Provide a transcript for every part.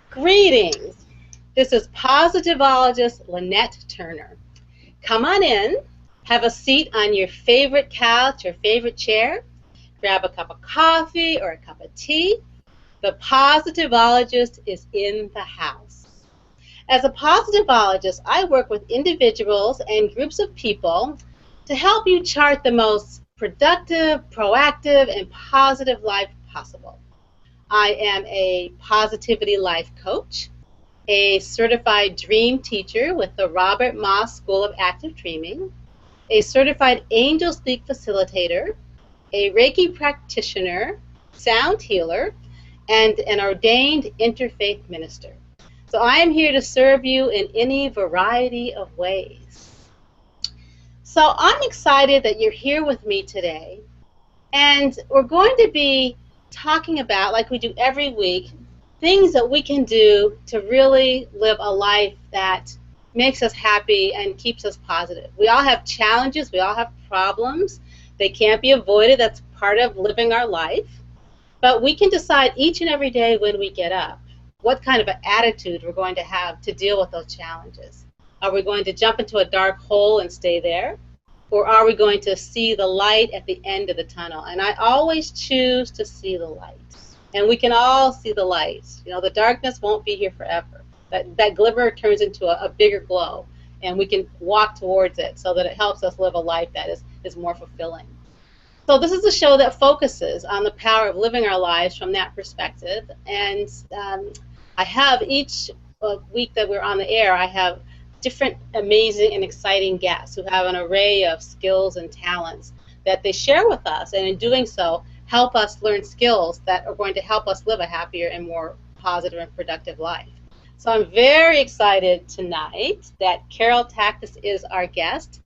Greetings. This is positivologist Lynette Turner. Come on in, have a seat on your favorite couch or favorite chair, grab a cup of coffee or a cup of tea. The positivologist is in the house. As a positivologist, I work with individuals and groups of people to help you chart the most productive, proactive, and positive life possible. I am a positivity life coach, a certified dream teacher with the Robert Moss School of Active Dreaming, a certified Angel Speak facilitator, a Reiki practitioner, sound healer, and an ordained interfaith minister. So I am here to serve you in any variety of ways. So I'm excited that you're here with me today, and we're going to be talking about, like we do every week, things that we can do to really live a life that makes us happy and keeps us positive. We all have challenges, we all have problems. They can't be avoided. That's part of living our life. But we can decide each and every day when we get up what kind of an attitude we're going to have to deal with those challenges. Are we going to jump into a dark hole and stay there? Or are we going to see the light at the end of the tunnel? And I always choose to see the light. And we can all see the light. You know, the darkness won't be here forever. That glimmer turns into a bigger glow, and we can walk towards it so that it helps us live a life that is more fulfilling. So this is a show that focuses on the power of living our lives from that perspective. And I have each week that we're on the air, I have different amazing and exciting guests who have an array of skills and talents that they share with us, and in doing so help us learn skills that are going to help us live a happier and more positive and productive life. So I'm very excited tonight that Carol Tactus is our guest,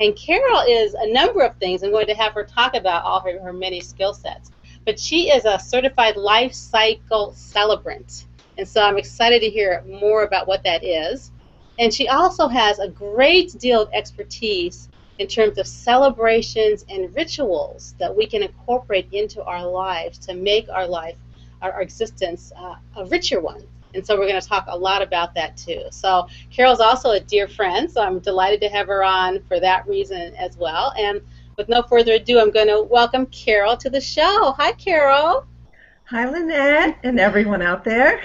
and Carol is a number of things. I'm going to have her talk about all her many skill sets, but she is a certified life cycle celebrant, and so I'm excited to hear more about what that is. And she also has a great deal of expertise in terms of celebrations and rituals that we can incorporate into our lives to make our life, our existence, a richer one. And so we're going to talk a lot about that too. So Carol's also a dear friend, so I'm delighted to have her on for that reason as well. And with no further ado, I'm going to welcome Carol to the show. Hi, Carol. Hi, Lynette, and everyone out there.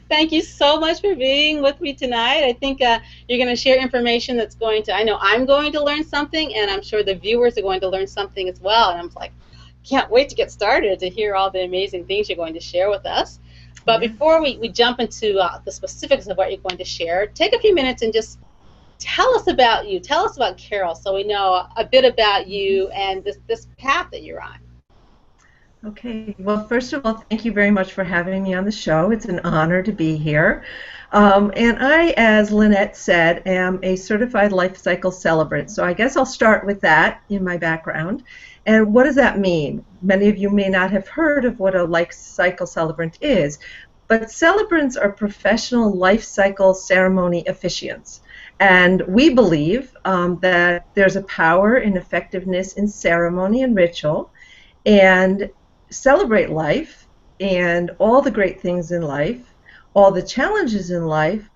Thank you so much for being with me tonight. I think you're going to share information that's going to, I know I'm going to learn something, and I'm sure the viewers are going to learn something as well. And I'm like, can't wait to get started to hear all the amazing things you're going to share with us. But before we jump into the specifics of what you're going to share, take a few minutes and just tell us about you. Tell us about Carol so we know a bit about you and this path that you're on. Okay, well, first of all, thank you very much for having me on the show. It's an honor to be here. And I, as Lynette said, am a certified life cycle celebrant. So I guess I'll start with that in my background. And what does that mean? Many of you may not have heard of what a life cycle celebrant is, but celebrants are professional life cycle ceremony officiants. And we believe that there's a power and effectiveness in ceremony and ritual, and celebrate life and all the great things in life, all the challenges in life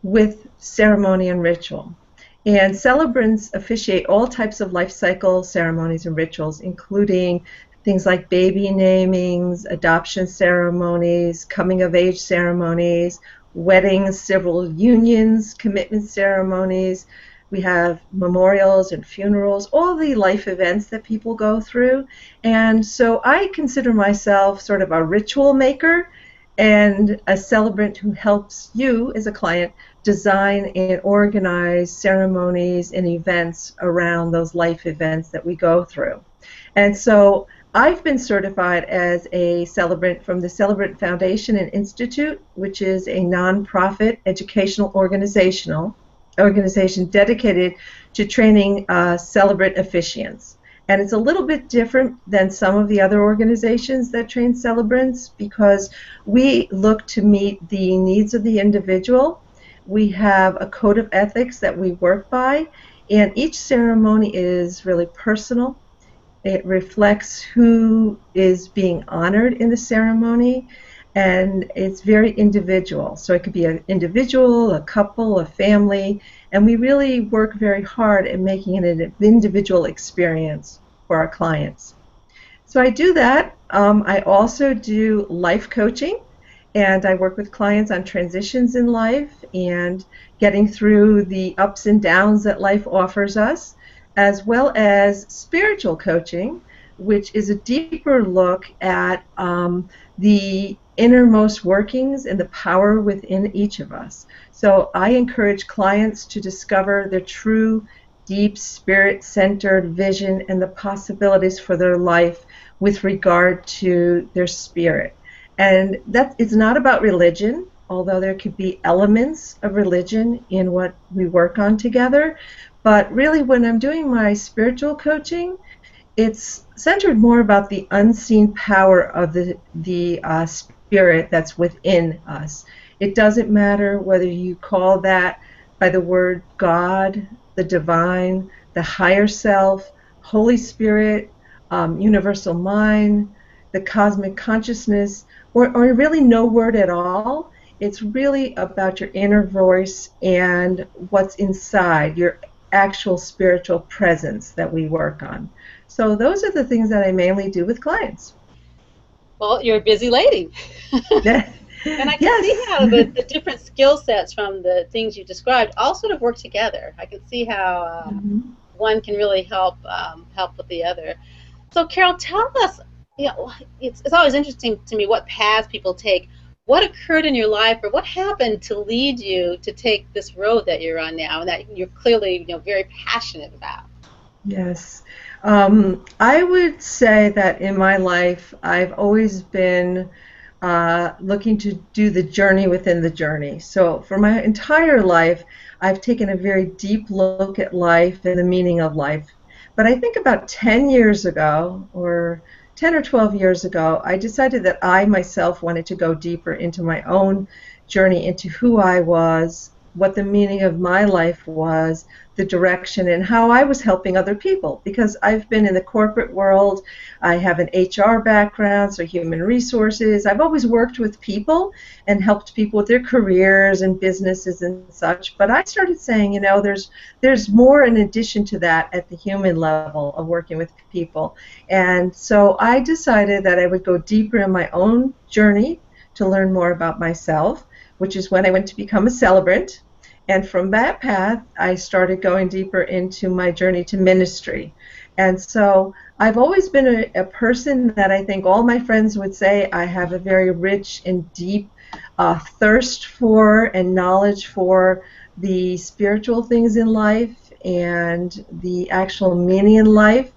with ceremony and ritual. And celebrants officiate all types of life cycle ceremonies and rituals, including things like baby namings, adoption ceremonies, coming of age ceremonies, weddings, civil unions, commitment ceremonies. We have memorials and funerals, all the life events that people go through. And so I consider myself sort of a ritual maker and a celebrant who helps you as a client design and organize ceremonies and events around those life events that we go through. And so I've been certified as a celebrant from the Celebrant Foundation and Institute, which is a nonprofit educational organization dedicated to training celebrant officiants. And it's a little bit different than some of the other organizations that train celebrants because we look to meet the needs of the individual. We have a code of ethics that we work by, and each ceremony is really personal. It reflects who is being honored in the ceremony, and it's very individual. So it could be an individual, a couple, a family, and we really work very hard at making it an individual experience for our clients. So I do that. I also do life coaching, and I work with clients on transitions in life and getting through the ups and downs that life offers us, as well as spiritual coaching, which is a deeper look at the innermost workings and the power within each of us. So I encourage clients to discover their true, deep, spirit-centered vision and the possibilities for their life with regard to their spirit. And that is not about religion, although there could be elements of religion in what we work on together. But really, when I'm doing my spiritual coaching, it's centered more about the unseen power of the spirit that's within us. It doesn't matter whether you call that by the word God, the divine, the higher self, Holy Spirit, universal mind, the cosmic consciousness, or really no word at all. It's really about your inner voice and what's inside, your actual spiritual presence that we work on. So those are the things that I mainly do with clients. Well, you're a busy lady. And I can see how the different skill sets from the things you described all sort of work together. I can see how one can really help with the other. So, Carol, tell us, it's always interesting to me what paths people take. What occurred in your life, or what happened to lead you to take this road that you're on now, and that you're clearly, very passionate about? Yes. I would say that in my life, I've always been looking to do the journey within the journey. So for my entire life, I've taken a very deep look at life and the meaning of life. But I think about 10 years ago, or 10 or 12 years ago, I decided that I myself wanted to go deeper into my own journey, into who I was, what the meaning of my life was, the direction, and how I was helping other people. Because I've been in the corporate world, I have an HR background, so human resources. I've always worked with people and helped people with their careers and businesses and such. But I started saying, there's more in addition to that at the human level of working with people. And so I decided that I would go deeper in my own journey to learn more about myself, which is when I went to become a celebrant. And from that path, I started going deeper into my journey to ministry. And so I've always been a person that I think all my friends would say I have a very rich and deep thirst for and knowledge for the spiritual things in life and the actual meaning in life.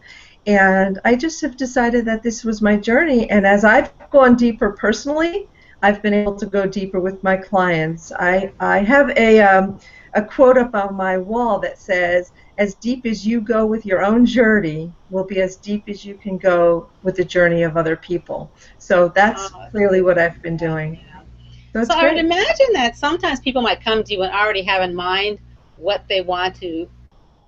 And I just have decided that this was my journey. And as I've gone deeper personally, I've been able to go deeper with my clients. I have a quote up on my wall that says, as deep as you go with your own journey will be as deep as you can go with the journey of other people. So that's clearly what I've been doing. So I would imagine that sometimes people might come to you and already have in mind what they want to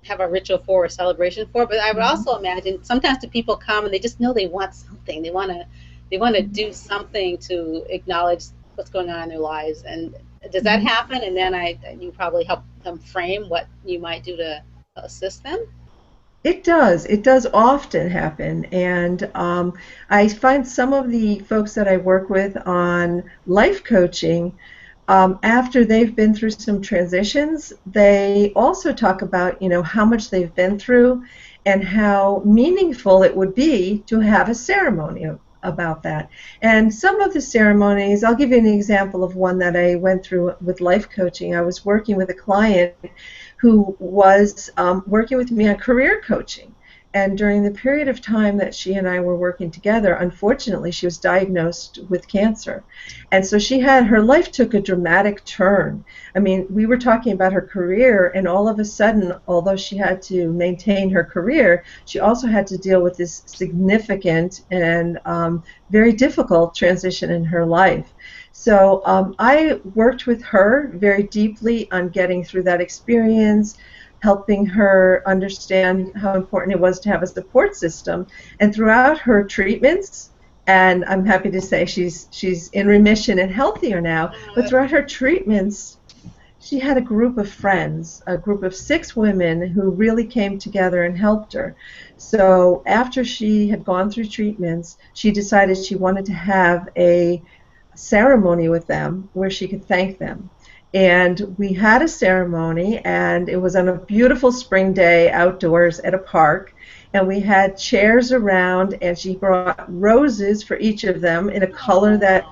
have a ritual for or celebration for, but I would also imagine sometimes the people come and they just know they want something. They want to do something to acknowledge what's going on in their lives. And does that happen? And then you probably help them frame what you might do to assist them? It does. It does often happen. And I find some of the folks that I work with on life coaching, after they've been through some transitions, they also talk about, how much they've been through and how meaningful it would be to have a ceremony about that. And some of the ceremonies, I'll give you an example of one that I went through with life coaching. I was working with a client who was working with me on career coaching. And during the period of time that she and I were working together, unfortunately, she was diagnosed with cancer. And so her life took a dramatic turn. I mean, we were talking about her career, and all of a sudden, although she had to maintain her career, she also had to deal with this significant and very difficult transition in her life. So I worked with her very deeply on getting through that experience, helping her understand how important it was to have a support system. And throughout her treatments And I'm happy to say she's in remission and healthier now. But throughout her treatments, she had a group of friends, a group of 6 women who really came together and helped her. So after she had gone through treatments, she decided she wanted to have a ceremony with them where she could thank them. And we had a ceremony, and it was on a beautiful spring day outdoors at a park. And we had chairs around, and she brought roses for each of them in a color that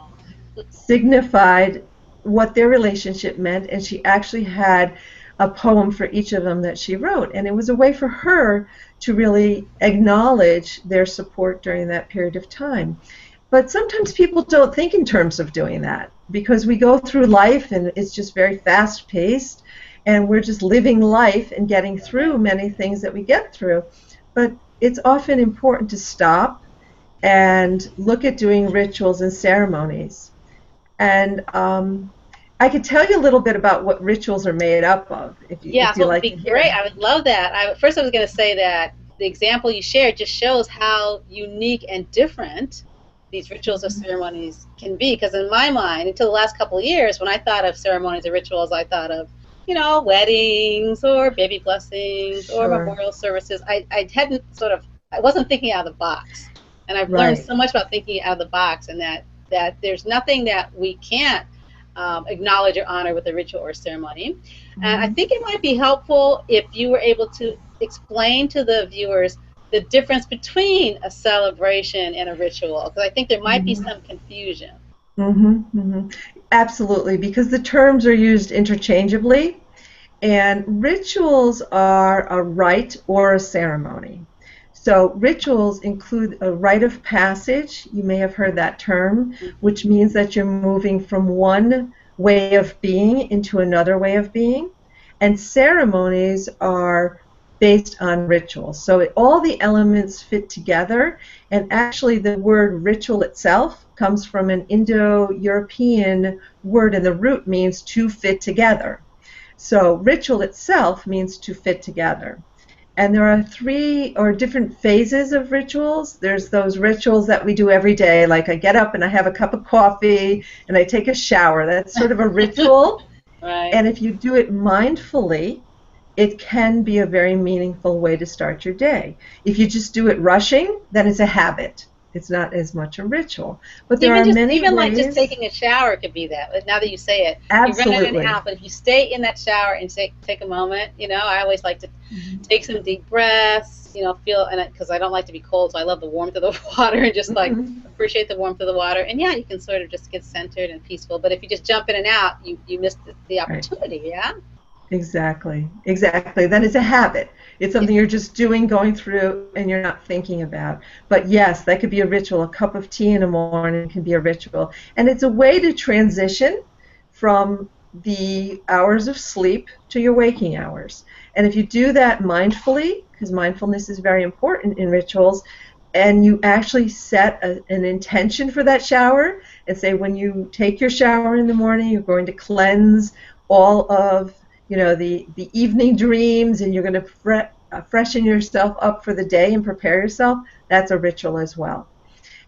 signified what their relationship meant. And she actually had a poem for each of them that she wrote. And it was a way for her to really acknowledge their support during that period of time. But sometimes people don't think in terms of doing that because we go through life and it's just very fast-paced and we're just living life and getting through many things that we get through. But it's often important to stop and look at doing rituals and ceremonies. And I could tell you a little bit about what rituals are made up of, if you like to hear. Yeah, that would be great. I would love that. First, I was going to say that the example you shared just shows how unique and different these rituals or ceremonies can be. Because in my mind, until the last couple of years, when I thought of ceremonies or rituals, I thought of, weddings or baby blessings or memorial services. I wasn't thinking out of the box. And I've learned so much about thinking out of the box, and that there's nothing that we can't acknowledge or honor with a ritual or ceremony. And I think it might be helpful if you were able to explain to the viewers the difference between a celebration and a ritual, because I think there might be some confusion. Absolutely, because the terms are used interchangeably, and rituals are a rite or a ceremony. So rituals include a rite of passage. You may have heard that term, which means that you're moving from one way of being into another way of being. And ceremonies are based on rituals. So all the elements fit together, and actually the word ritual itself comes from an Indo-European word, and the root means to fit together. So ritual itself means to fit together. And there are 3 or different phases of rituals. There's those rituals that we do every day, like I get up and I have a cup of coffee and I take a shower. That's sort of a ritual. And if you do it mindfully, it can be a very meaningful way to start your day. If you just do it rushing, then it's a habit. It's not as much a ritual. But there are many ways. Like just taking a shower could be that. Now that you say it, absolutely. You run in and out, but if you stay in that shower and take a moment, I always like to take some deep breaths, feel, and because I don't like to be cold, so I love the warmth of the water and just appreciate the warmth of the water. And yeah, you can sort of just get centered and peaceful. But if you just jump in and out, you miss the opportunity. Yeah. Exactly. Then it's a habit. It's something you're just doing, going through, and you're not thinking about. But yes, that could be a ritual. A cup of tea in the morning can be a ritual. And it's a way to transition from the hours of sleep to your waking hours. And if you do that mindfully, because mindfulness is very important in rituals, and you actually set an intention for that shower and say when you take your shower in the morning, you're going to cleanse all of the evening dreams, and you're going to freshen yourself up for the day and prepare yourself. That's a ritual as well.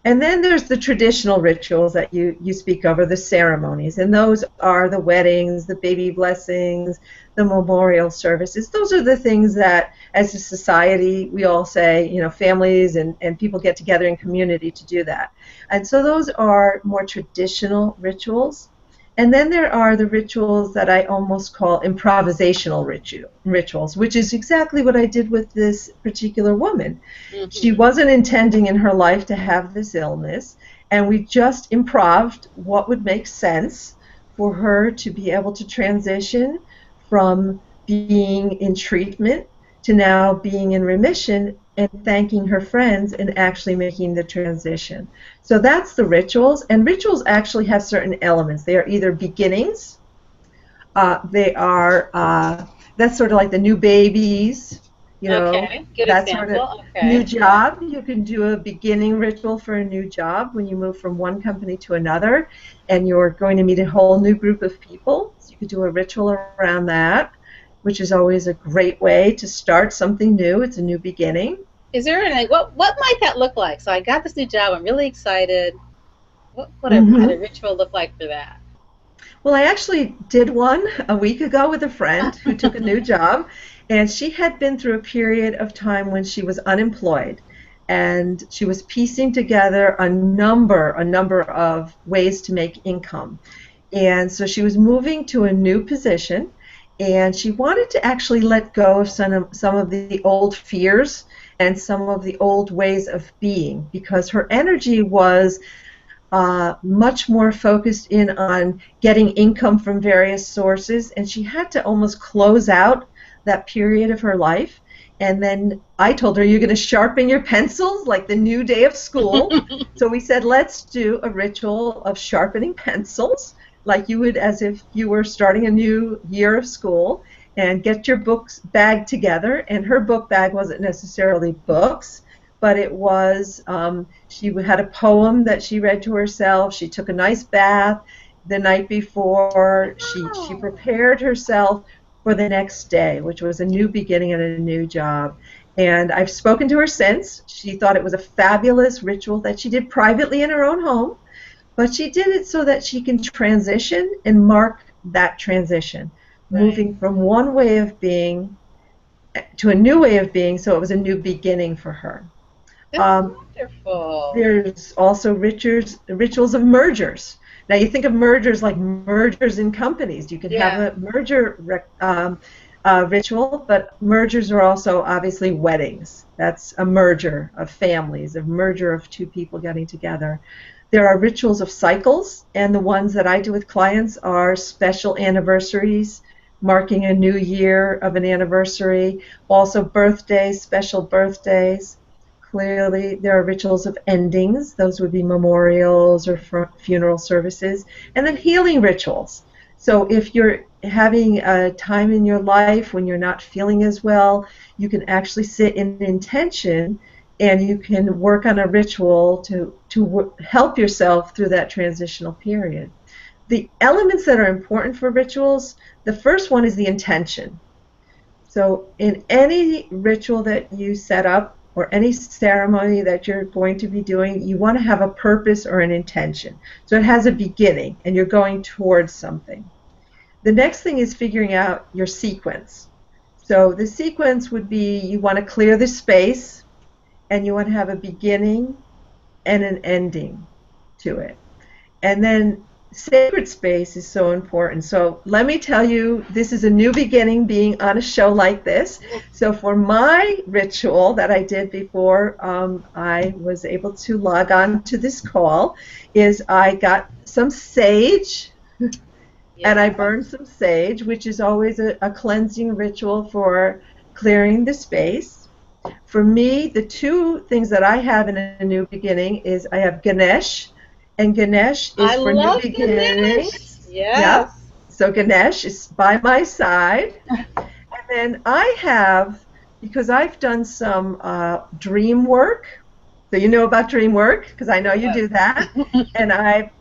And then there's the traditional rituals that you speak of, or the ceremonies, and those are the weddings, the baby blessings, the memorial services. Those are the things that, as a society, we all say, families and people get together in community to do that. And so those are more traditional rituals. And then there are the rituals that I almost call improvisational rituals, which is exactly what I did with this particular woman. She wasn't intending in her life to have this illness, and we just improved what would make sense for her to be able to transition from being in treatment to now being in remission, and thanking her friends and actually making the transition. So that's the rituals, and rituals actually have certain elements. They are either beginnings, that's sort of like the new babies, Okay, good that example. sort of new job. You can do a beginning ritual for a new job when you move from one company to another, and you're going to meet a whole new group of people. So you could do a ritual around that, which is always a great way to start something new. It's a new beginning. Is there any, what might that look like? So I got this new job. I'm really excited. What would a ritual look like for that? Well, I actually did one a week ago with a friend who took a new job, and she had been through a period of time when she was unemployed, and she was piecing together a number of ways to make income. And so she was moving to a new position, and she wanted to actually let go of some of the old fears and some of the old ways of being, because her energy was much more focused in on getting income from various sources, and she had to almost close out that period of her life. And then I told her, you're going to sharpen your pencils like the new day of school. So we said, let's do a ritual of sharpening pencils, like you would as if you were starting a new year of school, and get your books bag together. And her book bag wasn't necessarily books, but it was, she had a poem that she read to herself. She took a nice bath the night before. She prepared herself for the next day, which was a new beginning and a new job. And I've spoken to her since. She thought it was a fabulous ritual that she did privately in her own home, but she did it so that she can transition and mark that transition, moving from one way of being to a new way of being, so it was a new beginning for her. That's wonderful. There's also rituals of mergers. Now you think of mergers like mergers in companies. You can have a merger ritual, but mergers are also obviously weddings. That's a merger of families, a merger of two people getting together. There are rituals of cycles, and the ones that I do with clients are special anniversaries, marking a new year of an anniversary, also birthdays, special birthdays. Clearly, there are rituals of endings. Those would be memorials or funeral services. And then healing rituals. So if you're having a time in your life when you're not feeling as well, you can actually sit in intention and you can work on a ritual to help yourself through that transitional period. The elements that are important for rituals, the first one is the intention. So in any ritual that you set up, or any ceremony that you're going to be doing, you want to have a purpose or an intention. So it has a beginning, and you're going towards something. The next thing is figuring out your sequence. So the sequence would be you want to clear the space, and you want to have a beginning and an ending to it. And then sacred space is so important. So let me tell you, this is a new beginning being on a show like this. So for my ritual that I did before I was able to log on to this call is I got some sage and I burned some sage, which is always a cleansing ritual for clearing the space. For me, the two things that I have in a new beginning is I have Ganesh, and Ganesh is for new beginnings. Yes. Yeah. So Ganesh is by my side. And then I have, because I've done some dream work, so you know about dream work, because I know you do that, and I've,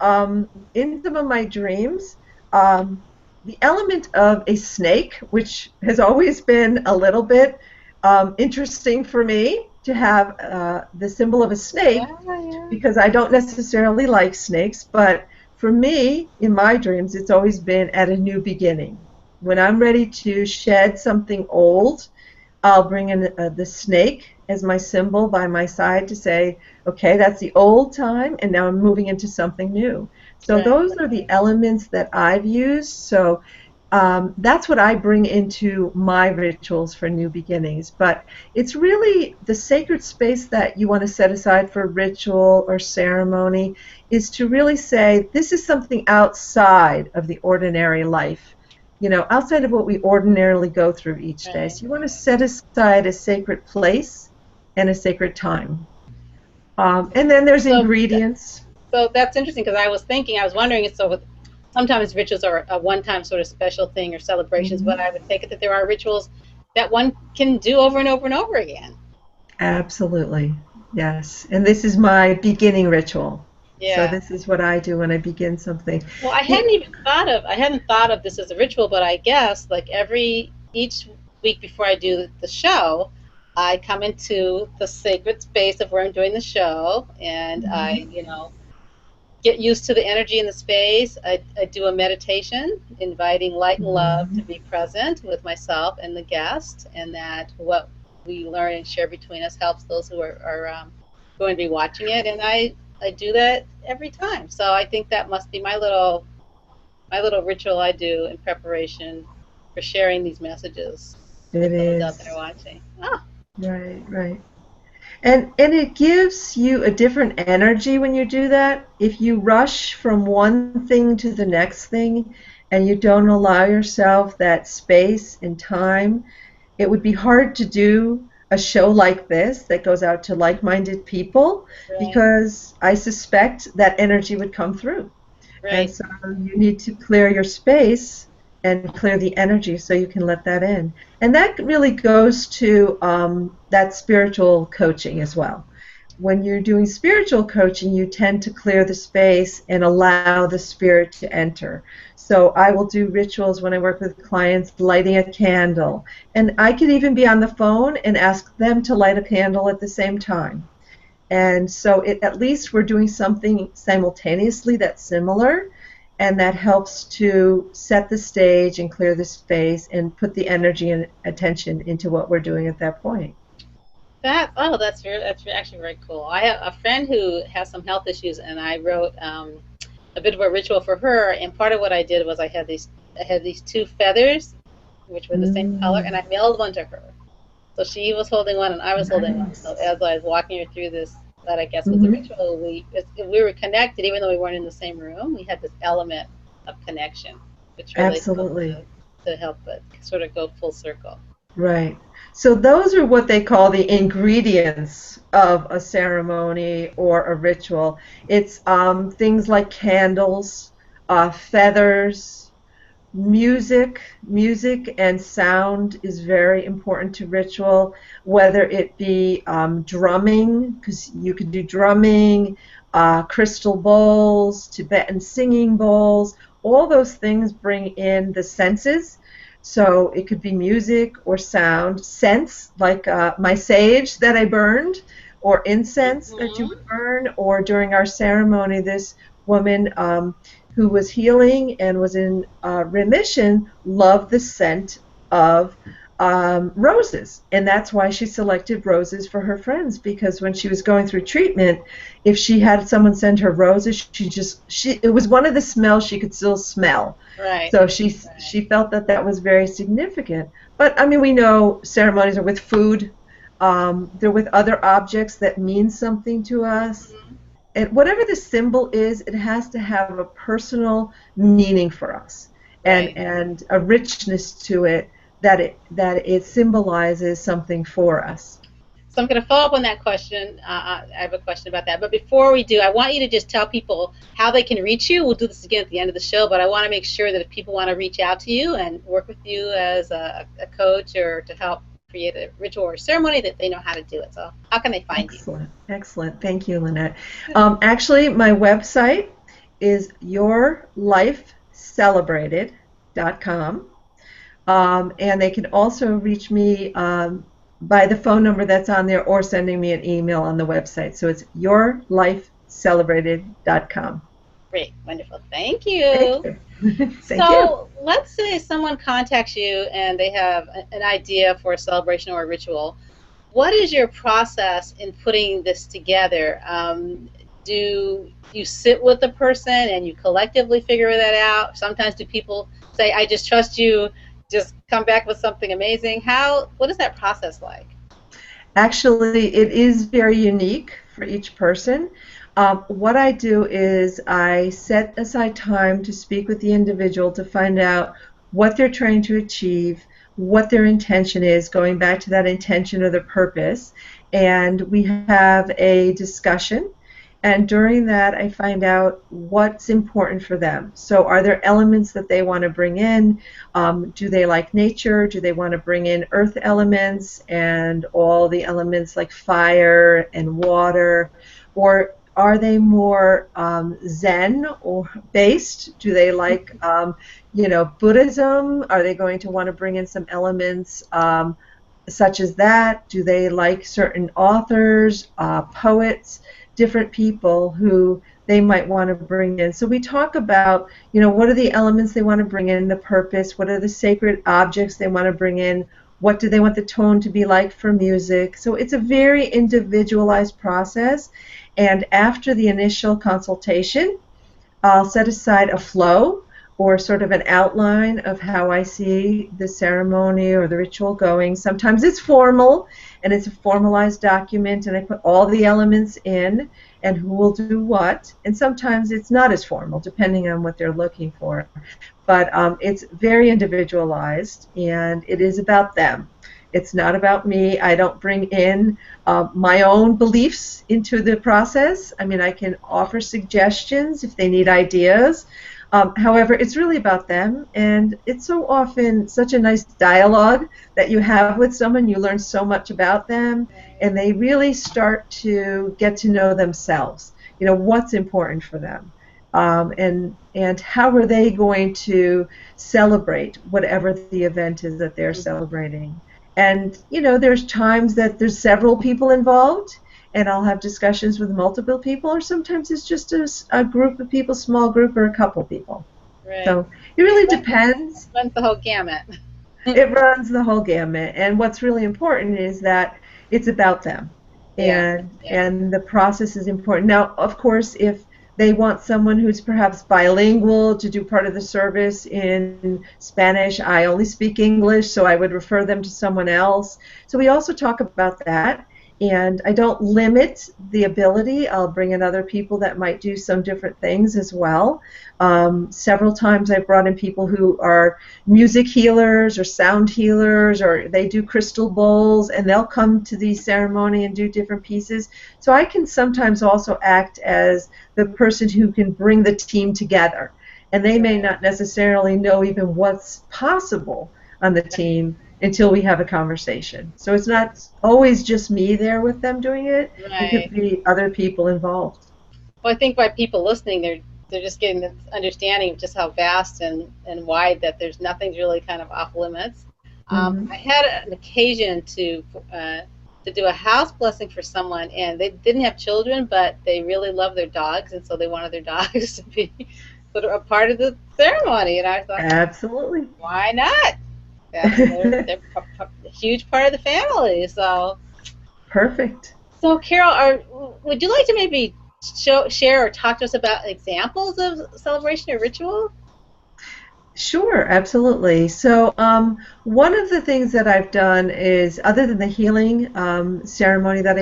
in some of my dreams, the element of a snake, which has always been a little bit interesting for me, to have the symbol of a snake, because I don't necessarily like snakes, but for me, in my dreams, it's always been at a new beginning. When I'm ready to shed something old, I'll bring in the snake as my symbol by my side to say, okay, that's the old time, and now I'm moving into something new. So those are the elements that I've used. So that's what I bring into my rituals for new beginnings. But it's really the sacred space that you want to set aside for ritual or ceremony is to really say, this is something outside of the ordinary life, you know, outside of what we ordinarily go through each day. So you want to set aside a sacred place and a sacred time. And then there's ingredients. So that's interesting, because I was wondering, so sometimes rituals are a one-time sort of special thing or celebrations, but I would take it that there are rituals that one can do over and over and over again. Absolutely, yes. And this is my beginning ritual. Yeah. So this is what I do when I begin something. Well, I hadn't thought of this as a ritual, but I guess like each week before I do the show, I come into the sacred space of where I'm doing the show, and I, get used to the energy in the space. I do a meditation, inviting light and love to Mhm. be present with myself and the guest, and that what we learn and share between us helps those who are going to be watching it. And I do that every time. So I think that must be my little ritual I do in preparation for sharing these messages It with those out there is. watching. Oh, Right, right. And it gives you a different energy when you do that. If you rush from one thing to the next thing and you don't allow yourself that space and time, it would be hard to do a show like this that goes out to like-minded people right, because I suspect that energy would come through. And right. so you need to clear your space and clear the energy so you can let that in. And that really goes to that spiritual coaching as well. When you're doing spiritual coaching, you tend to clear the space and allow the spirit to enter. So I will do rituals when I work with clients, lighting a candle. And I could even be on the phone and ask them to light a candle at the same time. And so at least we're doing something simultaneously that's similar, and that helps to set the stage and clear the space and put the energy and attention into what we're doing at that point. That's actually very cool. I have a friend who has some health issues, and I wrote a bit of a ritual for her. And part of what I did was I had these two feathers, which were the same color, and Mm, I mailed one to her. So she was holding one, and I was holding one. So nice. as I was walking her through this, that I guess was the Hmm. ritual, we were connected, even though we weren't in the same room. We had this element of connection, which really helped Absolutely. to help it sort of go full circle. Right. So those are what they call the ingredients of a ceremony or a ritual. It's things like candles, feathers, music and sound is very important to ritual, whether it be drumming, because you could do drumming, crystal bowls, Tibetan singing bowls. All those things bring in the senses. So it could be music or sound, scents like my sage that I burned, or incense that you Hmm. would burn, or during our ceremony, this woman who was healing and was in remission loved the scent of roses. And that's why she selected roses for her friends, because when she was going through treatment, if she had someone send her roses, it was one of the smells she could still smell. Right. So she felt that that was very significant. But I mean, we know ceremonies are with food. They're with other objects that mean something to us, Mhm. and whatever the symbol is, it has to have a personal meaning for us, Right. and a richness to it, that it symbolizes something for us. So I'm going to follow up on that question. I have a question about that. But before we do, I want you to just tell people how they can reach you. We'll do this again at the end of the show, but I want to make sure that if people want to reach out to you and work with you as a coach or to help create a ritual or ceremony, that they know how to do it. So how can they find you? Excellent, excellent. Thank you, Lynette. Actually, my website is yourlifecelebrated.com. And they can also reach me by the phone number that's on there, or sending me an email on the website. So it's yourlifecelebrated.com. Great. Wonderful. Thank Thank you. you. Thank you. So let's say someone contacts you and they have an idea for a celebration or a ritual. What is your process in putting this together? Do you sit with the person and you collectively figure that out? Sometimes do people say, "I just trust you, just come back with something amazing"? What is that process like? Actually, it is very unique for each person. What I do is I set aside time to speak with the individual to find out what they're trying to achieve, what their intention is, going back to that intention or the purpose, and we have a discussion. And during that, I find out what's important for them. So, are there elements that they want to bring in? Do they like nature? Do they want to bring in earth elements and all the elements like fire and water? Or are they more Zen or based? Do they like, Buddhism? Are they going to want to bring in some elements such as that? Do they like certain authors, poets, different people who they might want to bring in? So we talk about, what are the elements they want to bring in, the purpose, what are the sacred objects they want to bring in, what do they want the tone to be like for music. So it's a very individualized process, and after the initial consultation, I'll set aside a flow or sort of an outline of how I see the ceremony or the ritual going. Sometimes it's formal, and it's a formalized document, and I put all the elements in and who will do what. And sometimes it's not as formal, depending on what they're looking for. But it's very individualized, and it is about them. It's not about me. I don't bring in my own beliefs into the process. I mean, I can offer suggestions if they need ideas. However, it's really about them, and it's so often such a nice dialogue that you have with someone. You learn so much about them, and they really start to get to know themselves. What's important for them, and how are they going to celebrate whatever the event is that they're celebrating. And there's times that there's several people involved, and I'll have discussions with multiple people, or sometimes it's just a group of people, small group, or a couple people. Right. So it really depends. Runs the whole gamut. It runs the whole gamut, and what's really important is that it's about them, and the process is important. Now, of course, if they want someone who's perhaps bilingual to do part of the service in Spanish, I only speak English, so I would refer them to someone else. So we also talk about that. And I don't limit the ability. I'll bring in other people that might do some different things as well. Several times I've brought in people who are music healers or sound healers, or they do crystal bowls, and they'll come to the ceremony and do different pieces. So I can sometimes also act as the person who can bring the team together. And they may not necessarily know even what's possible on the team until we have a conversation. So it's not always just me there with them doing it. Right. It could be other people involved. Well, I think by people listening, they're just getting this understanding of just how vast and wide that there's nothing's really kind of off limits. I had an occasion to do a house blessing for someone, and they didn't have children, but they really love their dogs, and so they wanted their dogs to be sort of a part of the ceremony. And I thought, absolutely, why not? They're a huge part of the family, so perfect. So Carol, would you like to maybe share or talk to us about examples of celebration or ritual? Sure, absolutely. So one of the things that I've done is, other than the healing ceremony that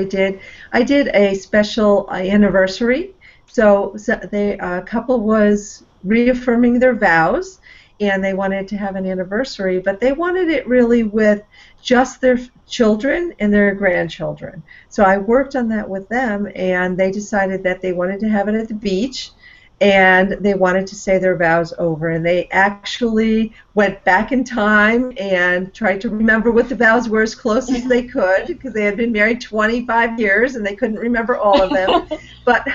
I did a special anniversary. So a couple was reaffirming their vows, and they wanted to have an anniversary, but they wanted it really with just their children and their grandchildren. So I worked on that with them, and they decided that they wanted to have it at the beach, and they wanted to say their vows over. And they actually went back in time and tried to remember what the vows were as close as they could, because they had been married 25 years and they couldn't remember all of them. But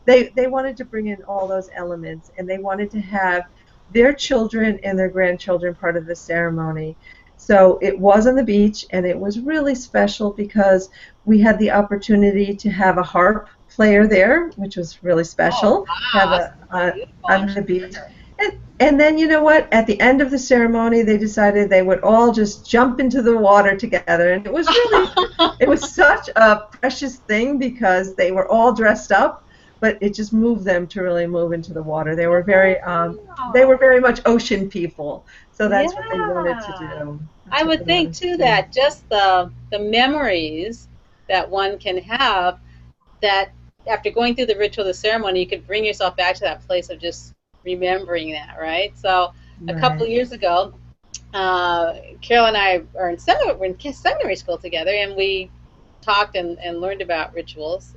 they wanted to bring in all those elements, and they wanted to have their children and their grandchildren part of the ceremony. So it was on the beach, and it was really special because we had the opportunity to have a harp player there, which was really special. Have on the beach. And then, you know what? At the end of the ceremony, they decided they would all just jump into the water together, and it was really, it was such a precious thing because they were all dressed up. But it just moved them to really move into the water. They were very much ocean people, so that's what they wanted to do. I would think too that just the memories that one can have, that after going through the ritual, the ceremony, you could bring yourself back to that place of just remembering that, right? So a couple of years ago, Carol and I were in seminary school together, and we talked and learned about rituals.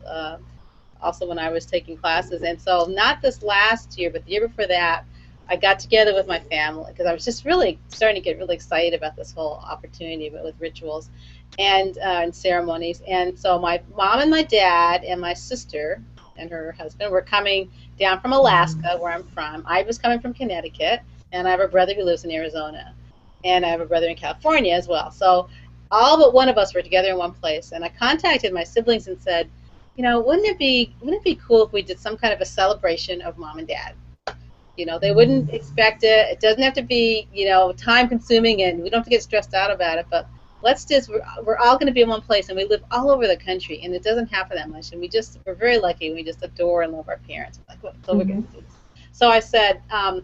Also when I was taking classes. And so not this last year, but the year before that, I got together with my family because I was just really starting to get really excited about this whole opportunity with rituals and ceremonies. And so my mom and my dad and my sister and her husband were coming down from Alaska, where I'm from. I was coming from Connecticut, and I have a brother who lives in Arizona. And I have a brother in California as well. So all but one of us were together in one place. And I contacted my siblings and said, wouldn't it be cool if we did some kind of a celebration of mom and dad? They wouldn't expect it. It doesn't have to be, time consuming, and we don't have to get stressed out about it. But we're all going to be in one place, and we live all over the country, and it doesn't happen that much. And we're very lucky. We just adore and love our parents. Like, so we're going to do. So I said, when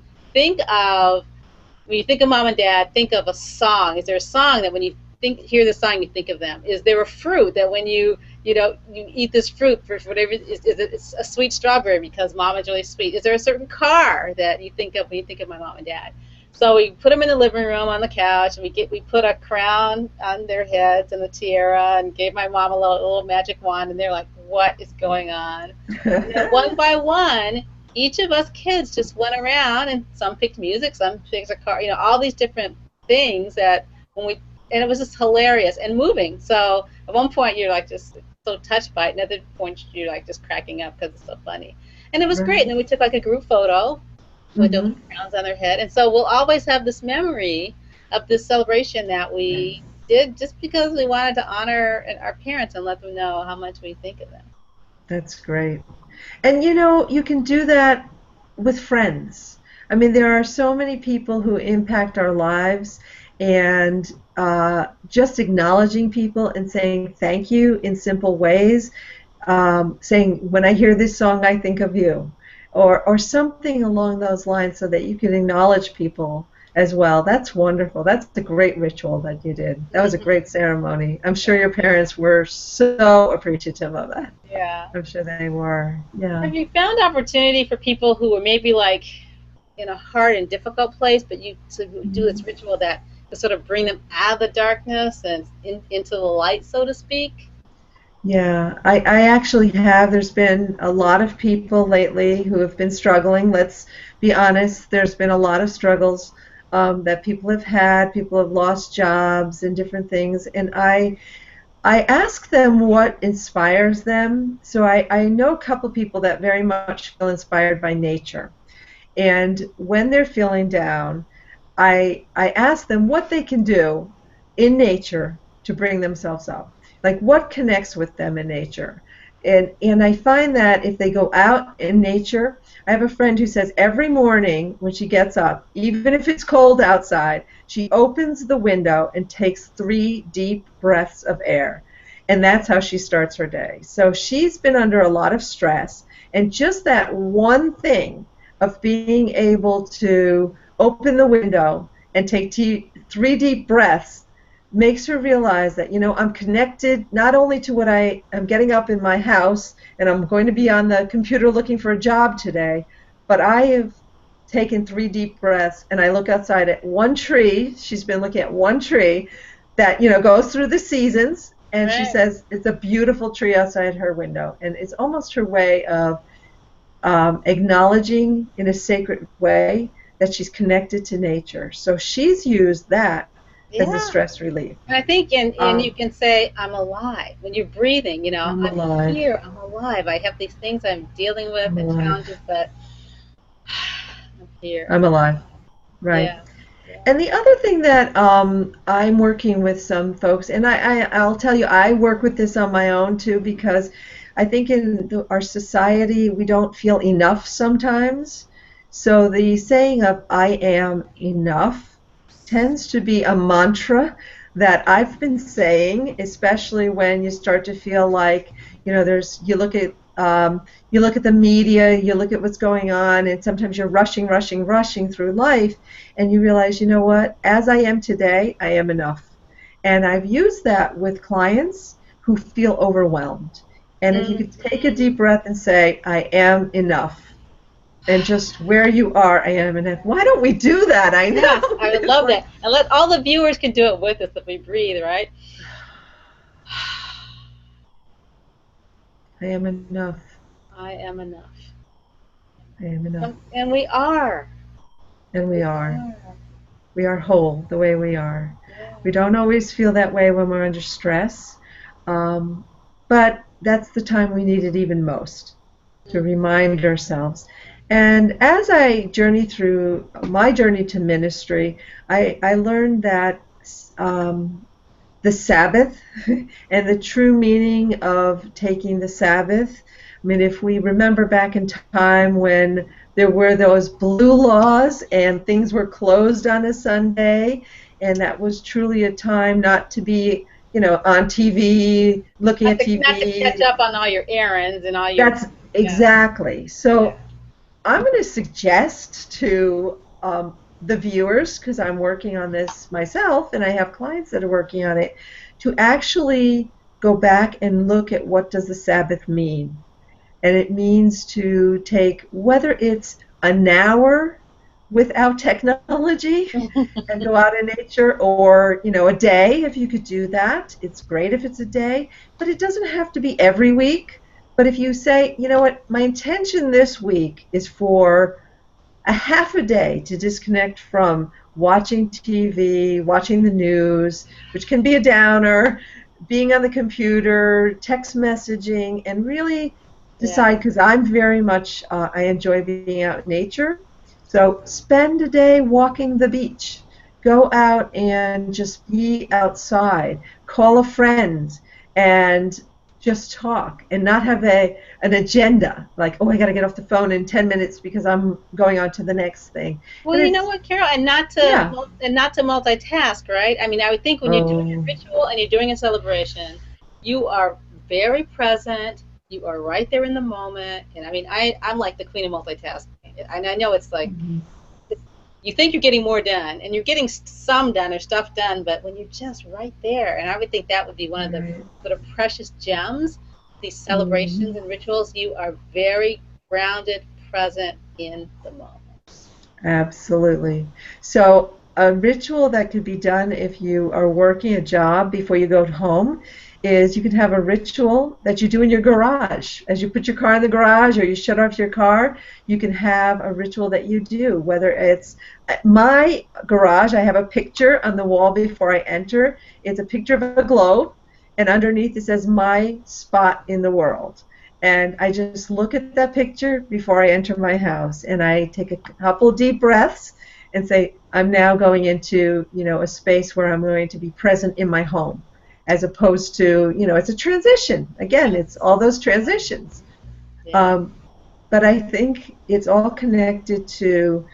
you think of mom and dad, think of a song. Is there a song that when you hear the song, you think of them? Is there a fruit that when you eat this fruit for whatever, it's a sweet strawberry because mom is really sweet? Is there a certain car that you think of when you think of my mom and dad? So we put them in the living room on the couch, and we put a crown on their heads and a tiara, and gave my mom a little magic wand, and they're like, what is going on? And then one by one, each of us kids just went around, and some picked music, some picked a car, all these different things that and it was just hilarious and moving. So at one point you're like just so touched by it, and at other points you're like just cracking up because it's so funny. And it was great. And then we took like a group photo with those crowns on their head. And so we'll always have this memory of this celebration that we did just because we wanted to honor our parents and let them know how much we think of them. That's great. And you can do that with friends. I mean, there are so many people who impact our lives, and just acknowledging people and saying thank you in simple ways, saying, when I hear this song, I think of you, or something along those lines, so that you can acknowledge people as well. That's wonderful. That's a great ritual that you did. That was a great ceremony. I'm sure your parents were so appreciative of that. Yeah. I'm sure they were. Yeah. Have you found opportunity for people who were maybe like in a hard and difficult place, but you to do this ritual that to sort of bring them out of the darkness and into the light, so to speak? Yeah, I actually have. There's been a lot of people lately who have been struggling. Let's be honest. There's been a lot of struggles that people have had. People have lost jobs and different things. And I ask them what inspires them. So I know a couple people that very much feel inspired by nature. And when they're feeling down, I ask them what they can do in nature to bring themselves up. Like, what connects with them in nature? And I find that if they go out in nature, I have a friend who says every morning when she gets up, even if it's cold outside, she opens the window and takes 3 deep breaths of air. And that's how she starts her day. So she's been under a lot of stress, and just that one thing of being able to open the window and take 3 deep breaths makes her realize that, I'm connected not only to what I'm getting up in my house, and I'm going to be on the computer looking for a job today, but I have taken 3 deep breaths, and I look outside at one tree. She's been looking at one tree that, goes through the seasons, and she says it's a beautiful tree outside her window. And it's almost her way of acknowledging in a sacred way that she's connected to nature. So she's used that as a stress relief. And I think, and you can say, I'm alive. When you're breathing, I'm alive. Here, I'm alive. I have these things I'm dealing with and challenges, but I'm here. I'm alive. Right. Yeah. And the other thing that I'm working with some folks, and I'll tell you, I work with this on my own too, because I think in our society we don't feel enough sometimes. So the saying of I am enough tends to be a mantra that I've been saying, especially when you start to feel like, you look at the media, you look at what's going on, and sometimes you're rushing through life, and you realize, you know what, as I am today, I am enough. And I've used that with clients who feel overwhelmed. And if you could take a deep breath and say, I am enough, and just where you are, I am enough. Why don't we do that? I know. Yes, I would love that. And let all the viewers can do it with us if we breathe, right? I am enough. I am enough. I am enough. And we are. And we are. We are whole the way we are. Yeah. We don't always feel that way when we're under stress, but that's the time we need it even most, to remind ourselves. And as I journey through my journey to ministry, I learned that the the Sabbath and the true meaning of taking the Sabbath. I mean, if we remember back in time when there were those blue laws and things were closed on a Sunday, and that was truly a time not to be, on TV, looking at Not to catch TV. up on all your errands and all your. That's exactly. So I'm going to suggest to the viewers, because I'm working on this myself and I have clients that are working on it, to actually go back and look at what does the Sabbath mean. And it means to take, whether it's an hour without technology and go out in nature, or a day, if you could do that. It's great if it's a day, but it doesn't have to be every week. But if you say, you know what, my intention this week is for a half a day to disconnect from watching TV, watching the news, which can be a downer, being on the computer, text messaging, and really decide, because I'm very much, I enjoy being out in nature. So spend a day walking the beach. Go out and just be outside. Call a friend and just talk, and not have an agenda, like, oh, I got to get off the phone in 10 minutes because I'm going on to the next thing. Well, you know what, Carol, and not to multitask, right? I mean, I would think when you're doing a ritual and you're doing a celebration, you are very present. You are right there in the moment. And I mean, I'm like the queen of multitasking. And I know it's like, you think you're getting more done, and you're getting some done or stuff done, but when you're just right there, and I would think that would be one of the sort of precious gems, these celebrations and rituals, you are very grounded, present in the moment. Absolutely. So a ritual that could be done if you are working a job before you go home is you can have a ritual that you do in your garage. As you put your car in the garage or you shut off your car, you can have a ritual that you do. Whether it's my garage, I have a picture on the wall before I enter. It's a picture of a globe, and underneath it says my spot in the world. And I just look at that picture before I enter my house, and I take a couple deep breaths and say, I'm now going into, a space where I'm going to be present in my home, as opposed to, it's a transition. Again, it's all those transitions. Yeah. But I think it's all connected to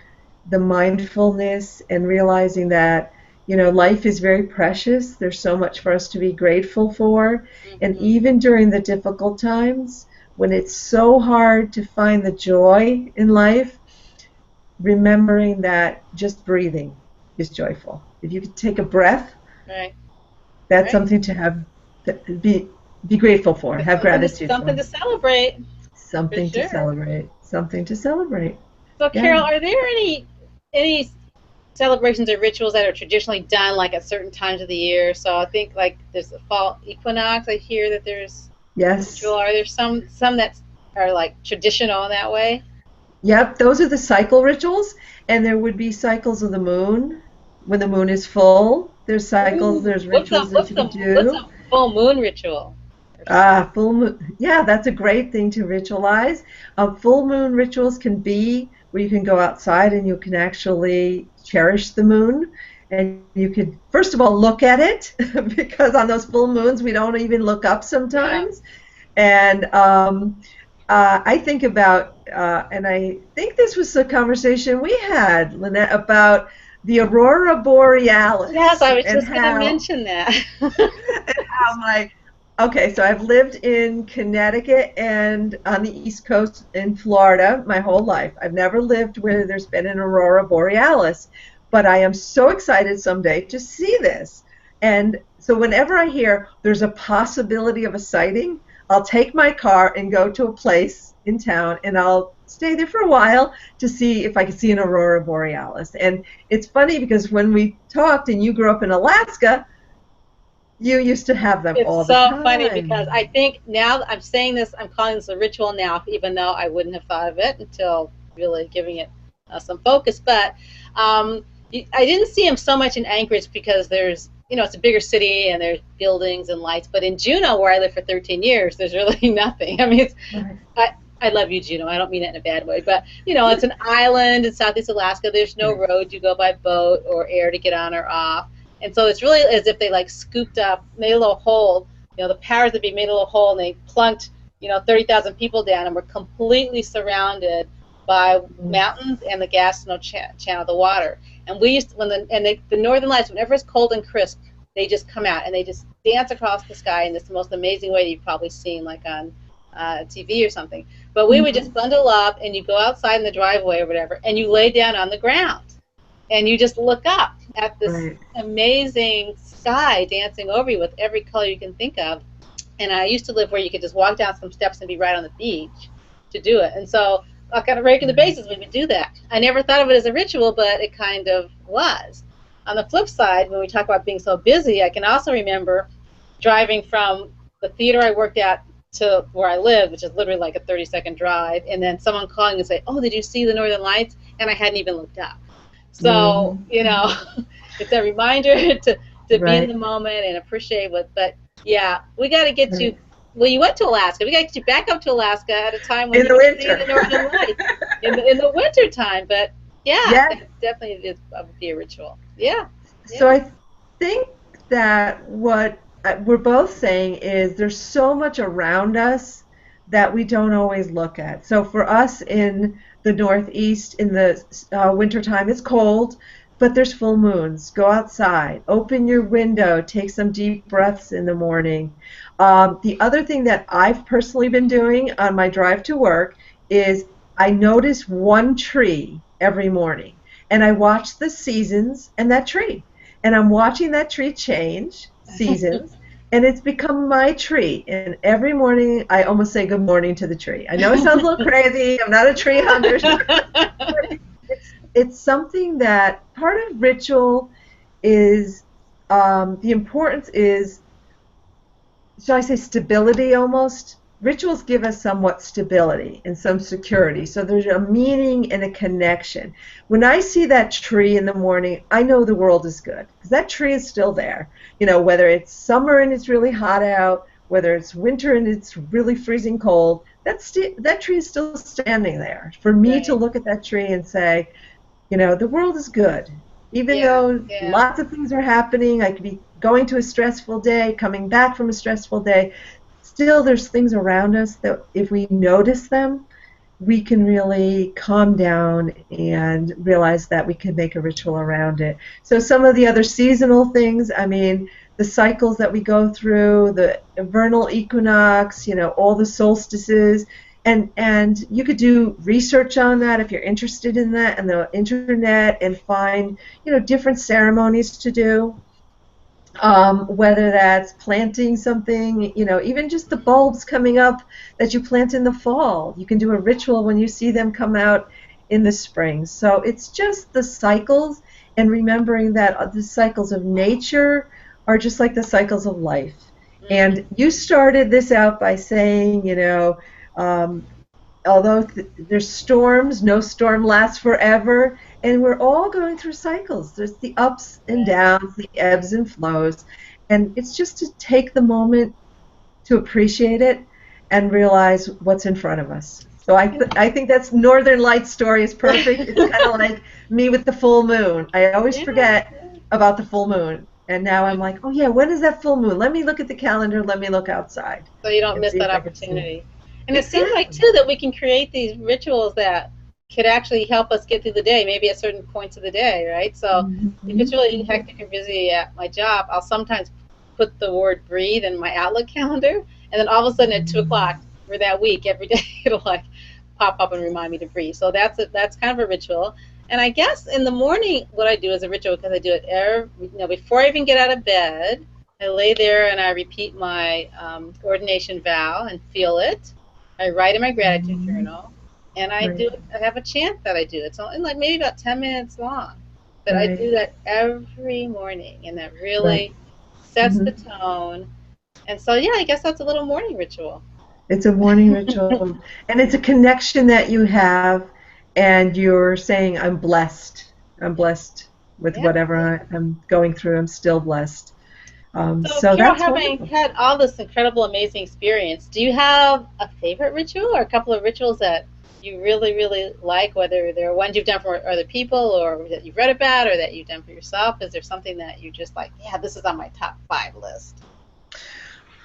the mindfulness and realizing that, life is very precious. There's so much for us to be grateful for. And even during the difficult times, when it's so hard to find the joy in life, remembering that just breathing is joyful. If you could take a breath, that's something to be grateful for. Have gratitude for. Something to celebrate. Something to celebrate. Something to celebrate. So, Carol, are there any celebrations or rituals that are traditionally done like at certain times of the year? So I think like there's the fall equinox. I hear that there's ritual. Are there some that are like traditional in that way? Yep, those are the cycle rituals, and there would be cycles of the moon when the moon is full. There's cycles. There's rituals that you can do. What's a full moon ritual? Full moon. Yeah, that's a great thing to ritualize. Full moon rituals can be where you can go outside and you can actually cherish the moon, and you could first of all look at it because on those full moons we don't even look up sometimes. And I think about, and I think this was a conversation we had, Lynette, about the aurora borealis. Yes, I was just going to mention that. And how okay, so I've lived in Connecticut and on the East Coast in Florida my whole life. I've never lived where there's been an aurora borealis, but I am so excited someday to see this. And so whenever I hear there's a possibility of a sighting, I'll take my car and go to a place in town, and I'll stay there for a while to see if I can see an aurora borealis. And it's funny because when we talked and you grew up in Alaska, you used to have them all the time. It's so funny because I think now I'm saying this, I'm calling this a ritual now, even though I wouldn't have thought of it until really giving it some focus. But I didn't see them so much in Anchorage because there's, it's a bigger city and there's buildings and lights. But in Juneau, where I lived for 13 years, there's really nothing. I mean, I love you, Juneau. I don't mean that in a bad way. But, it's an island in Southeast Alaska. There's no road. You go by boat or air to get on or off. And so it's really as if they like scooped up, made a little hole. The powers that be made a little hole, and they plunked 30,000 people down, and we're completely surrounded by mountains and the Gastineau Channel, the water. And we used to, the Northern Lights, whenever it's cold and crisp, they just come out and they just dance across the sky in this most amazing way that you've probably seen like on TV or something. But we would just bundle up, and you go outside in the driveway or whatever, and you lay down on the ground, and you just look up at this amazing sky dancing over you with every color you can think of. And I used to live where you could just walk down some steps and be right on the beach to do it. And so on a regular basis we would do that. I never thought of it as a ritual, but it kind of was. On the flip side, when we talk about being so busy, I can also remember driving from the theater I worked at to where I lived, which is literally like a 30-second drive, and then someone calling and say, "Oh, did you see the Northern Lights?" And I hadn't even looked up. So, it's a reminder to be in the moment and appreciate what, but yeah, we got to get you, well, you went to Alaska. We got to get you back up to Alaska at a time when you can see the Northern Lights in the winter time, but it definitely would be a ritual. Yeah. So I think that what we're both saying is there's so much around us that we don't always look at. So for us in the Northeast in the wintertime, it's cold, but there's full moons. Go outside, open your window, take some deep breaths in the morning. The other thing that I've personally been doing on my drive to work is I notice one tree every morning, and I watch the seasons and that tree. And I'm watching that tree change seasons, and it's become my tree. And every morning I almost say good morning to the tree. I know it sounds a little crazy. I'm not a tree hunter. It's something that part of ritual is the importance is, shall I say, stability almost. Rituals give us somewhat stability and some security. So there's a meaning and a connection. When I see that tree in the morning, I know the world is good because that tree is still there. Whether it's summer and it's really hot out, whether it's winter and it's really freezing cold, that tree is still standing there. For me to look at that tree and say, the world is good. Even though lots of things are happening, I could be going to a stressful day, coming back from a stressful day, still there's things around us that if we notice them, we can really calm down and realize that we can make a ritual around it. So some of the other seasonal things, the cycles that we go through, the vernal equinox, all the solstices, and you could do research on that if you're interested in that, and the internet, and find different ceremonies to do. Whether that's planting something, even just the bulbs coming up that you plant in the fall. You can do a ritual when you see them come out in the spring. So it's just the cycles, and remembering that the cycles of nature are just like the cycles of life. And you started this out by saying, although there's storms, no storm lasts forever, and we're all going through cycles. There's the ups and downs, the ebbs and flows, and it's just to take the moment to appreciate it and realize what's in front of us. So I think that's Northern Lights story is perfect. It's kind of like me with the full moon. I always forget about the full moon, and now I'm like, oh yeah, when is that full moon? Let me look at the calendar. Let me look outside. So you don't miss that opportunity. And it seems like, too, that we can create these rituals that could actually help us get through the day, maybe at certain points of the day, right? So if it's really hectic and busy at my job, I'll sometimes put the word breathe in my Outlook calendar, and then all of a sudden at 2 o'clock for that week, every day, it'll like pop up and remind me to breathe. So that's kind of a ritual. And I guess in the morning, what I do is a ritual because I do it before I even get out of bed. I lay there and I repeat my ordination vow and feel it. I write in my gratitude journal, and I have a chant that I do. It's only like maybe about 10 minutes long, but I do that every morning, and that really sets the tone. And so, I guess that's a little morning ritual. It's a morning ritual, and it's a connection that you have, and you're saying, I'm blessed. I'm blessed with whatever I'm going through. I'm still blessed. So Carol, having had all this incredible, amazing experience, do you have a favorite ritual or a couple of rituals that you really, really like, whether they're ones you've done for other people or that you've read about or that you've done for yourself? Is there something that you just like, yeah, this is on my top 5 list?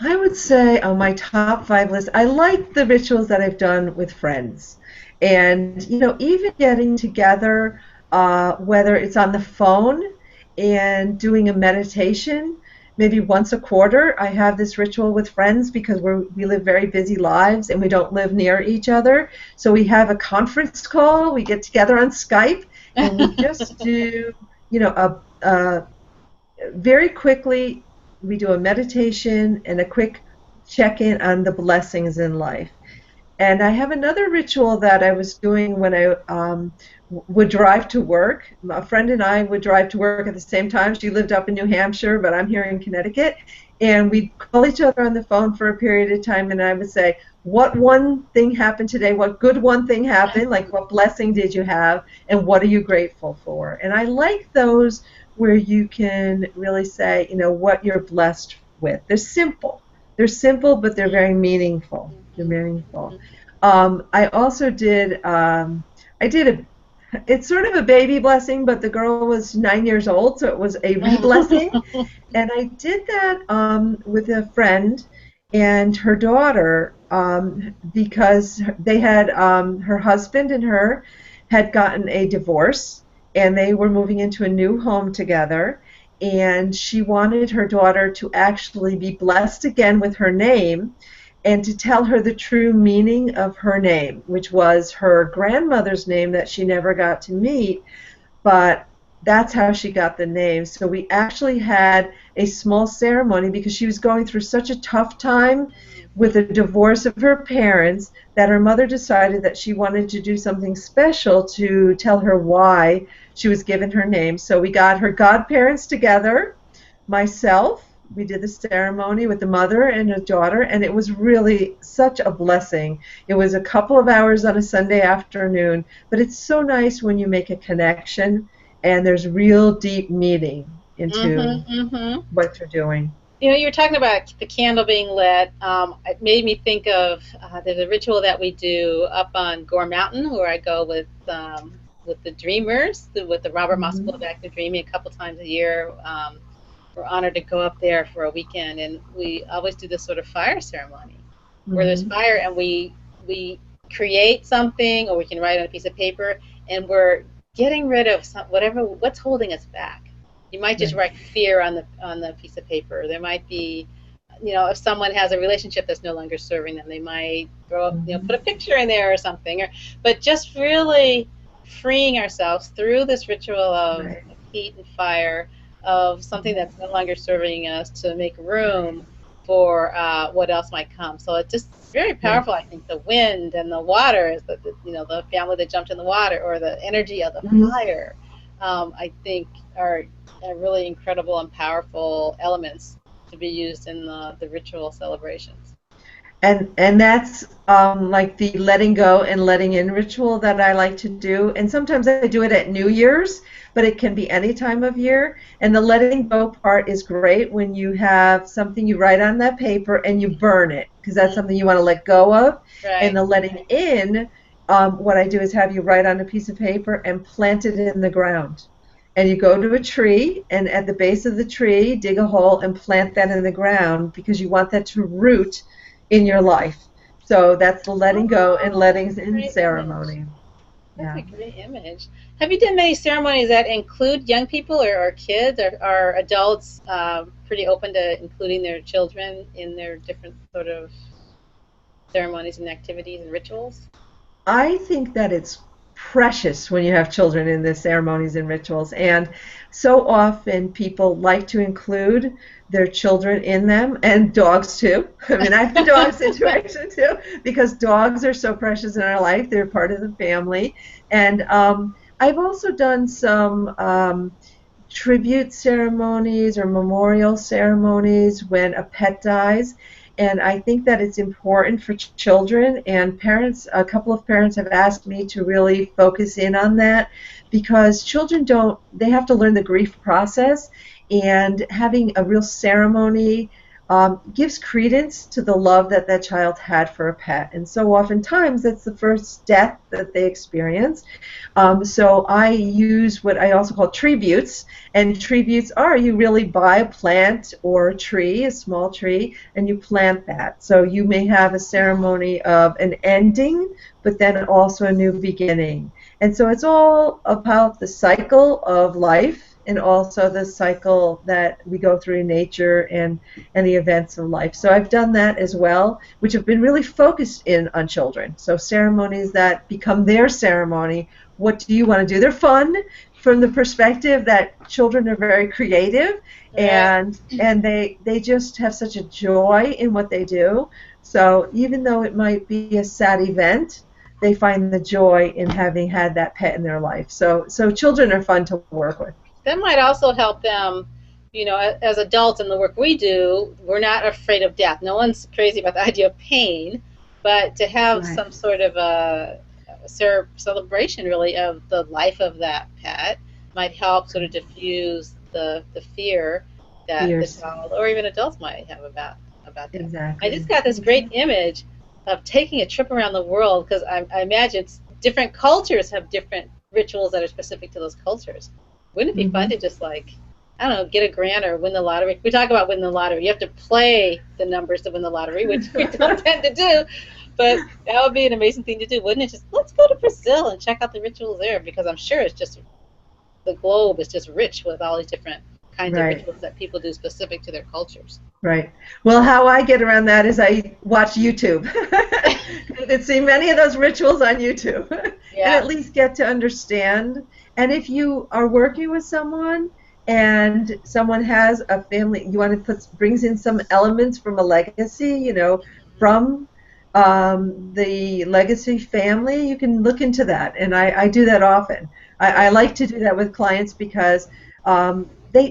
I would say on my top 5 list, I like the rituals that I've done with friends. And, even getting together, whether it's on the phone and doing a meditation, maybe once a quarter, I have this ritual with friends because we live very busy lives and we don't live near each other. So we have a conference call, we get together on Skype, and we just do, very quickly, we do a meditation and a quick check-in on the blessings in life. And I have another ritual that I was doing when I would drive to work. A friend and I would drive to work at the same time. She lived up in New Hampshire, but I'm here in Connecticut. And we'd call each other on the phone for a period of time, and I would say, what one thing happened today? What good one thing happened? Like, what blessing did you have? And what are you grateful for? And I like those where you can really say, what you're blessed with. They're simple. They're simple, but they're very meaningful. They're meaningful. I also did, it's sort of a baby blessing, but the girl was 9 years old, so it was a re-blessing. And I did that with a friend and her daughter because they had, her husband and her had gotten a divorce, and they were moving into a new home together, and she wanted her daughter to actually be blessed again with her name and to tell her the true meaning of her name, which was her grandmother's name that she never got to meet, but that's how she got the name. So we actually had a small ceremony because she was going through such a tough time with the divorce of her parents that her mother decided that she wanted to do something special to tell her why she was given her name. So we got her godparents together, myself, we did the ceremony with the mother and her daughter, and it was really such a blessing. It was a couple of hours on a Sunday afternoon, but it's so nice when you make a connection and there's real deep meaning into what you're doing. You were talking about the candle being lit. It made me think of there's a ritual that we do up on Gore Mountain where I go with the Dreamers, with the Robert Moss School of Active Dreaming a couple times a year. We're honored to go up there for a weekend, and we always do this sort of fire ceremony where there's fire, and we create something, or we can write on a piece of paper, and we're getting rid of what's holding us back. You might just write fear on the piece of paper. There might be, if someone has a relationship that's no longer serving them, they might put a picture in there or something. But just really freeing ourselves through this ritual of heat and fire, of something that's no longer serving us, to make room for what else might come. So it's just very powerful. I think the wind and the water is the family that jumped in the water, or the energy of the fire. I think are really incredible and powerful elements to be used in the ritual celebrations. And that's like the letting go and letting in ritual that I like to do. And sometimes I do it at New Year's, but it can be any time of year. And the letting go part is great when you have something you write on that paper and you burn it, because that's something you want to let go of. Right. And the letting in, what I do is have you write on a piece of paper and plant it in the ground. And you go to a tree, and at the base of the tree, dig a hole and plant that in the ground, because you want that to root in your life. So that's the letting go and letting in ceremony. That's a great image. Have you done many ceremonies that include young people or kids? Or are adults pretty open to including their children in their different sort of ceremonies and activities and rituals? I think that it's precious when you have children in the ceremonies and rituals, and so often people like to include their children in them, and dogs too. I mean, I have the dog situation too, because dogs are so precious in our life. They're part of the family. And I've also done some tribute ceremonies or memorial ceremonies when a pet dies. And I think that it's important for children, and parents, a couple of parents have asked me to really focus in on that, because children they have to learn the grief process, and having a real ceremony gives credence to the love that that child had for a pet. And so oftentimes that's the first death that they experience. So I use what I also call tributes. And tributes are you really buy a plant or a tree, a small tree, and you plant that. So you may have a ceremony of an ending, but then also a new beginning. And so it's all about the cycle of life and also the cycle that we go through in nature and the events of life. So I've done that as well, which have been really focused in on children. So ceremonies that become their ceremony. What do you want to do? They're fun from the perspective that children are very creative, and they just have such a joy in what they do. So even though it might be a sad event, they find the joy in having had that pet in their life. So children are fun to work with. That might also help them, you know, as adults in the work we do, we're not afraid of death. No one's crazy about the idea of pain, but to have some sort of a celebration, really, of the life of that pet might help sort of diffuse the fear that the child or even adults might have about that. Exactly. I just got this great image of taking a trip around the world, because I imagine different cultures have different rituals that are specific to those cultures. Wouldn't it be fun to just, like, I don't know, get a grant or win the lottery? We talk about winning the lottery. You have to play the numbers to win the lottery, which we don't tend to do. But that would be an amazing thing to do, wouldn't it? Just let's go to Brazil and check out the rituals there, because I'm sure it's just the globe is just rich with all these different kinds of rituals that people do specific to their cultures. Right. Well, how I get around that is I watch YouTube. You can see many of those rituals on YouTube, and at least get to understand. And if you are working with someone and someone has a family, you want to brings in some elements from a legacy, you know, from the legacy family, you can look into that. And I do that often. I like to do that with clients because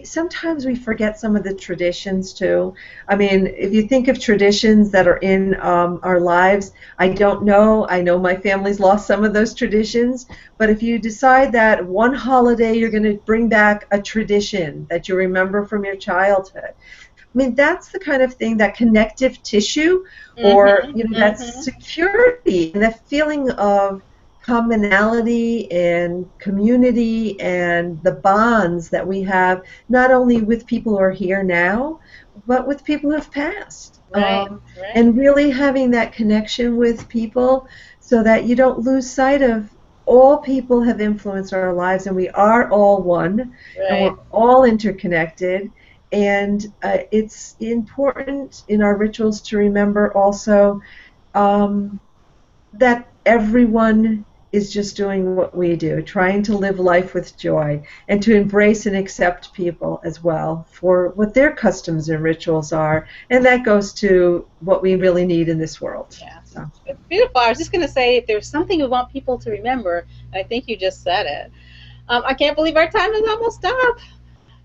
sometimes we forget some of the traditions too. I mean, if you think of traditions that are in our lives, I don't know. I know my family's lost some of those traditions, but if you decide that one holiday you're going to bring back a tradition that you remember from your childhood, I mean, that's the kind of thing, that connective tissue, or you know, that security and that feeling of commonality and community and the bonds that we have, not only with people who are here now, but with people who have passed. And really having that connection with people so that you don't lose sight of all people have influenced our lives, and we are all one, and we're all interconnected. And it's important in our rituals to remember also that everyone is just doing what we do, trying to live life with joy, and to embrace and accept people as well for what their customs and rituals are. And that goes to what we really need in this world. Yeah. So. It's beautiful. I was just going to say, if there's something we want people to remember, I think you just said it. I can't believe our time is almost up.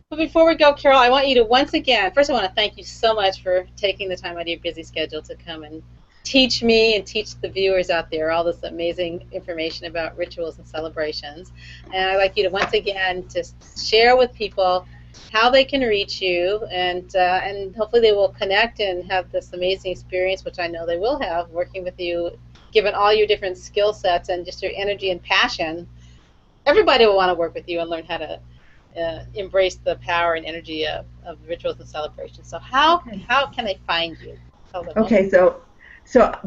But before we go, Carol, I want you to once again, first I want to thank you so much for taking the time out of your busy schedule to come and teach me and teach the viewers out there all this amazing information about rituals and celebrations. And I'd like you to once again just share with people how they can reach you, and hopefully they will connect and have this amazing experience, which I know they will have, working with you, given all your different skill sets and just your energy and passion. Everybody will want to work with you and learn how to embrace the power and energy of rituals and celebrations. So how can they find you? Okay, so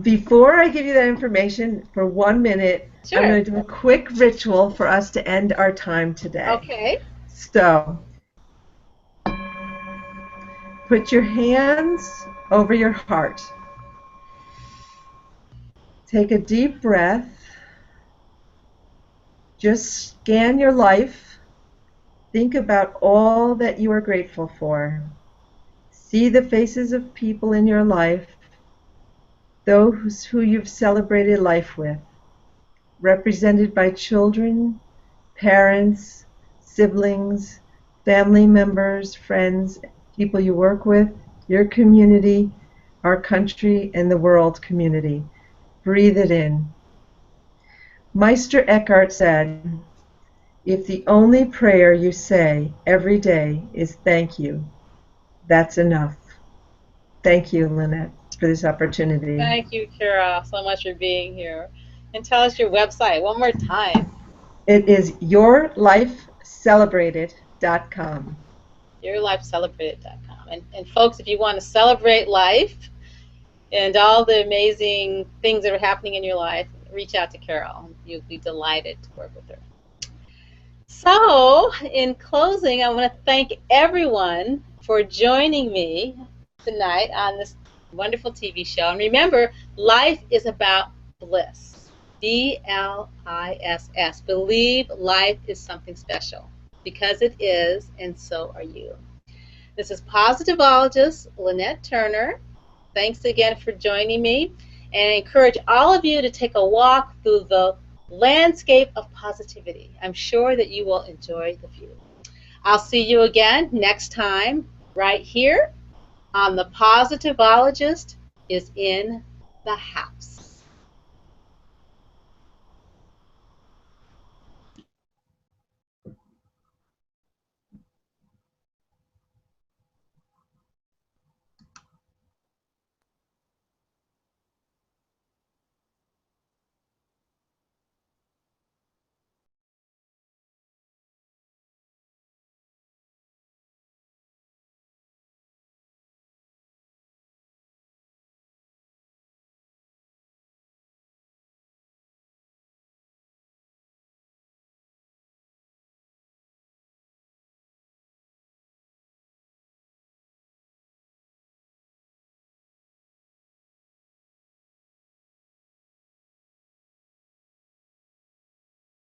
before I give you that information, for 1 minute, I'm going to do a quick ritual for us to end our time today. Okay. So put your hands over your heart. Take a deep breath. Just scan your life. Think about all that you are grateful for. See the faces of people in your life, those who you've celebrated life with, represented by children, parents, siblings, family members, friends, people you work with, your community, our country, and the world community. Breathe it in. Meister Eckhart said, "If the only prayer you say every day is thank you, that's enough." Thank you, Lynette, for this opportunity. Thank you, Carol, so much for being here. And tell us your website one more time. It is yourlifecelebrated.com. Yourlifecelebrated.com. And folks, if you want to celebrate life and all the amazing things that are happening in your life, reach out to Carol. You'll be delighted to work with her. So, in closing, I want to thank everyone for joining me tonight on this wonderful TV show. And remember, life is about bliss. B-L-I-S-S. Believe life is something special, because it is, and so are you. This is Positivologist Lynette Turner. Thanks again for joining me, and I encourage all of you to take a walk through the landscape of positivity. I'm sure that you will enjoy the view. I'll see you again next time right here on The Positivologist is in the House.